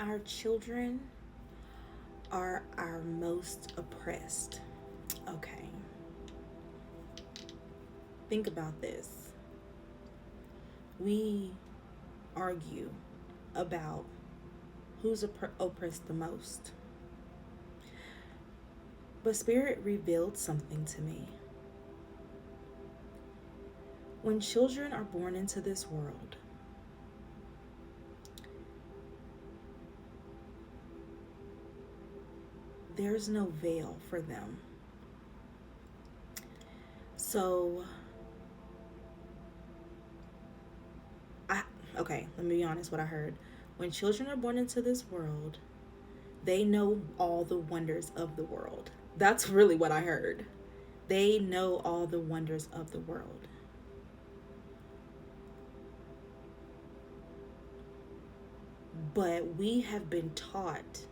Our children are our most oppressed. Okay, think about this. We argue about who's oppressed the most. But Spirit revealed something to me. When children are born into this world, there's no veil for them. So, okay, let me be honest what I heard. When children are born into this world, they know all the wonders of the world. That's really what I heard. They know all the wonders of the world. But we have been taught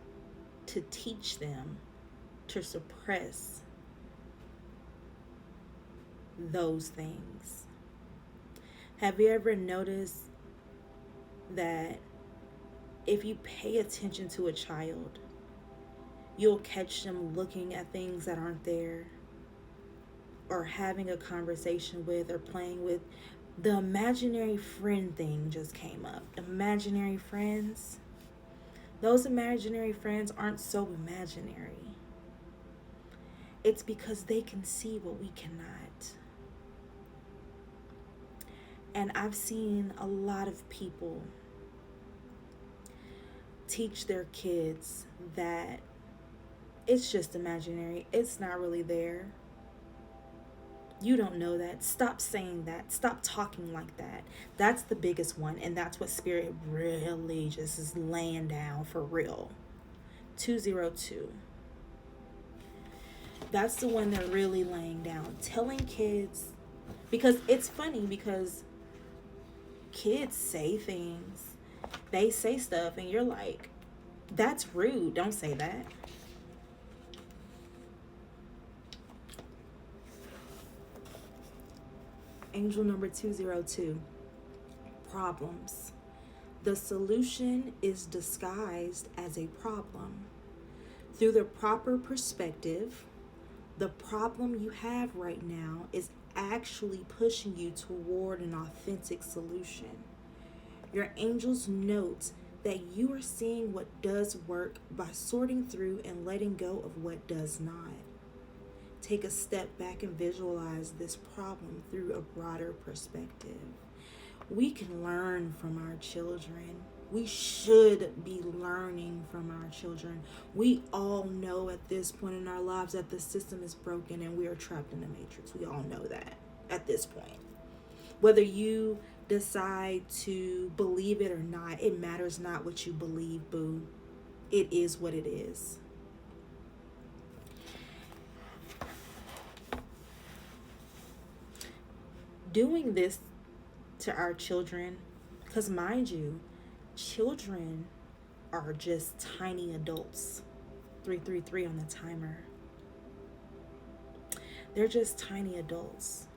to teach them to suppress those things. Have you ever noticed that if you pay attention to a child, you'll catch them looking at things that aren't there, or having a conversation with, or playing with? The imaginary friend thing just came up. Imaginary friends. Those imaginary friends aren't so imaginary. It's because they can see what we cannot. And I've seen a lot of people teach their kids that it's just imaginary. It's not really there. You don't know that. Stop saying that. Stop talking like that. That's the biggest one. And that's what Spirit really just is laying down for real. 202. That's the one they're really laying down. Telling kids, because it's funny because kids say things. They say stuff and you're like, that's rude. Don't say that. Angel number 202. Problems. The solution is disguised as a problem. Through the proper perspective, the problem you have right now is actually pushing you toward an authentic solution. Your angels note that you are seeing what does work by sorting through and letting go of what does not. Take a step back and visualize this problem through a broader perspective. We can learn from our children. We should be learning from our children. We all know at this point in our lives that the system is broken and we are trapped in the matrix. We all know that at this point. Whether you decide to believe it or not, it matters not what you believe, boo. It is what it is. Doing this to our children, because mind you, children are just tiny adults. 333 on the timer. They're just tiny adults.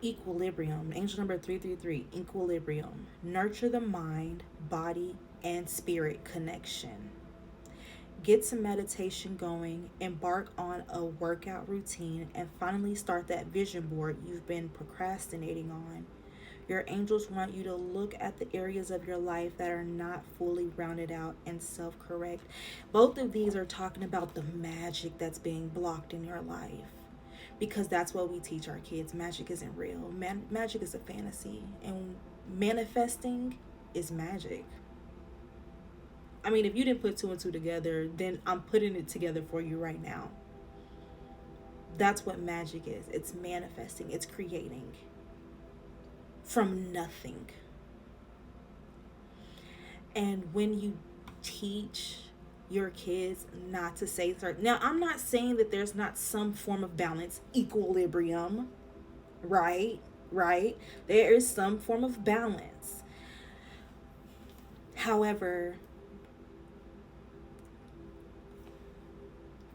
Equilibrium. Angel number 333. Equilibrium. Nurture the mind, body, and spirit connection. Get some meditation going, embark on a workout routine, and finally start that vision board you've been procrastinating on. Your angels want you to look at the areas of your life that are not fully rounded out and self-correct. Both of these are talking about the magic that's being blocked in your life. Because that's what we teach our kids. Magic isn't real. Magic is a fantasy. And manifesting is magic. I mean, if you didn't put two and two together, then I'm putting it together for you right now. That's what magic is. It's manifesting. It's creating from nothing. And when you teach your kids not to say certain... Now, I'm not saying that there's not some form of balance, equilibrium, right? There is some form of balance. However,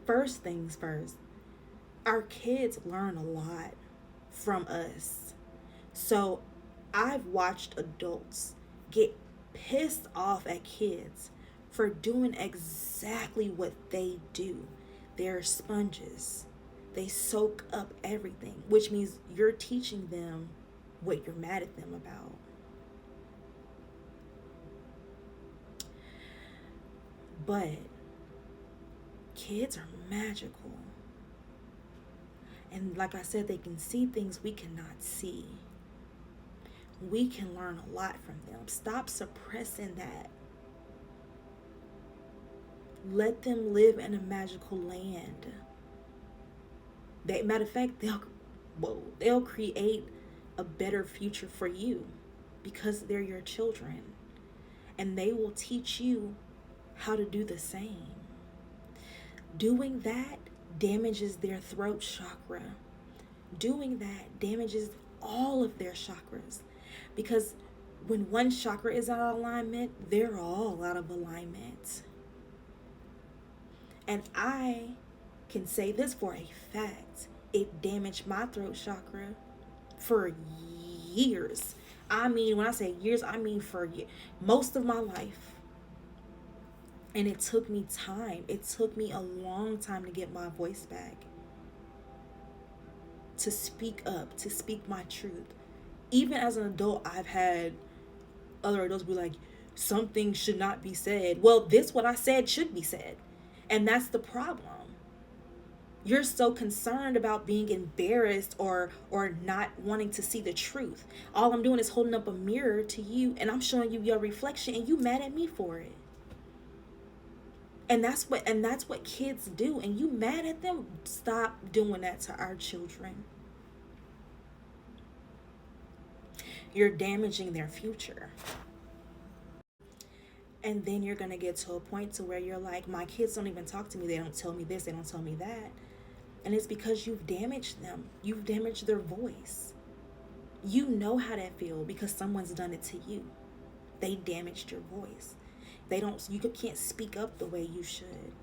first things first, our kids learn a lot from us. So I've watched adults get pissed off at kids for doing exactly what they do. They're sponges. They soak up everything, which means you're teaching them what you're mad at them about. But kids are magical. And like I said, they can see things we cannot see. We can learn a lot from them. Stop suppressing that. Let them live in a magical land. Matter of fact, they'll create a better future for you because they're your children. And they will teach you how to do the same. Doing that damages their throat chakra. Doing that damages all of their chakras. Because when one chakra is out of alignment, they're all out of alignment. And I can say this for a fact. It damaged my throat chakra for years. I mean, when I say years, I mean for most of my life. And it took me time. It took me a long time to get my voice back. To speak up, to speak my truth. Even as an adult, I've had other adults be like, something should not be said. Well, this what I said should be said. And that's the problem. You're so concerned about being embarrassed or not wanting to see the truth. All I'm doing is holding up a mirror to you and I'm showing you your reflection and you mad at me for it. And that's what kids do. And you mad at them? Stop doing that to our children. You're damaging their future. And then you're going to get to a point to where you're like, my kids don't even talk to me. They don't tell me this. They don't tell me that. And it's because you've damaged them. You've damaged their voice. You know how that feels because someone's done it to you. They damaged your voice. You can't speak up the way you should.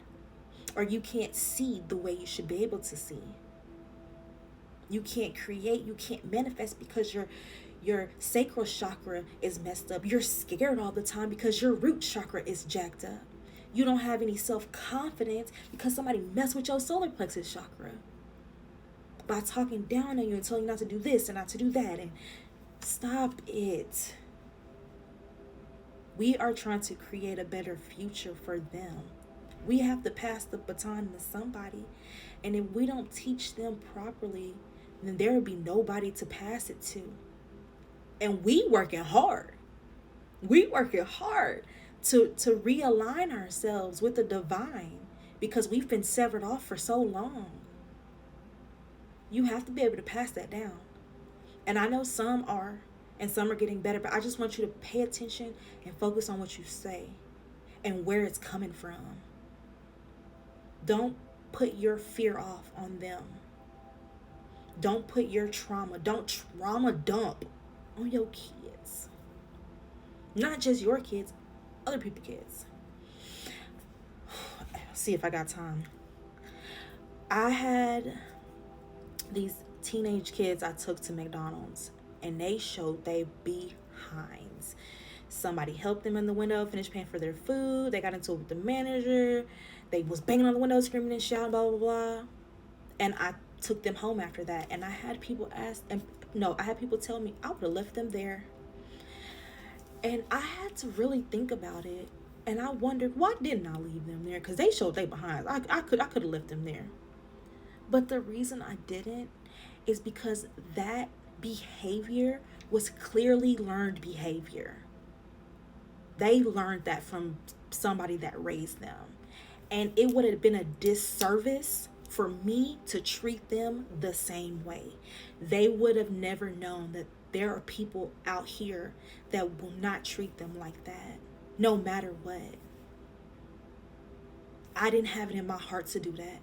Or you can't see the way you should be able to see. You can't create, you can't manifest because your sacral chakra is messed up. You're scared all the time because your root chakra is jacked up. You don't have any self-confidence because somebody messed with your solar plexus chakra by talking down on you and telling you not to do this and not to do that. And stop it. We are trying to create a better future for them. We have to pass the baton to somebody. And if we don't teach them properly, then there will be nobody to pass it to. And we working hard. We working hard to realign ourselves with the divine because we've been severed off for so long. You have to be able to pass that down. And I know some are, and some are getting better, but I just want you to pay attention and focus on what you say and where it's coming from. Don't put your fear off on them. Don't put your trauma, don't trauma dump on your kids. Not just your kids, other people's kids. See if I got time. I had these teenage kids I took to McDonald's and they showed they behinds. Somebody helped them in the window, finished paying for their food. They got into it with the manager. They was banging on the window, screaming and shouting, blah, blah, blah. And I took them home after that. And I had people tell me I would have left them there. And I had to really think about it. And I wondered, why didn't I leave them there? Because they showed they behinds. I could have left them there. But the reason I didn't is because that behavior was clearly learned behavior. They learned that from somebody that raised them. And it would have been a disservice for me to treat them the same way. They would have never known that there are people out here that will not treat them like that, no matter what. I didn't have it in my heart to do that.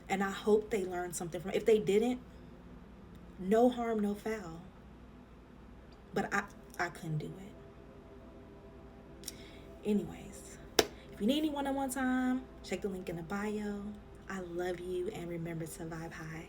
And I hope they learned something from it. If they didn't, no harm, no foul. But I couldn't do it. Anyways, if you need any one-on-one time, check the link in the bio. I love you and remember to vibe high.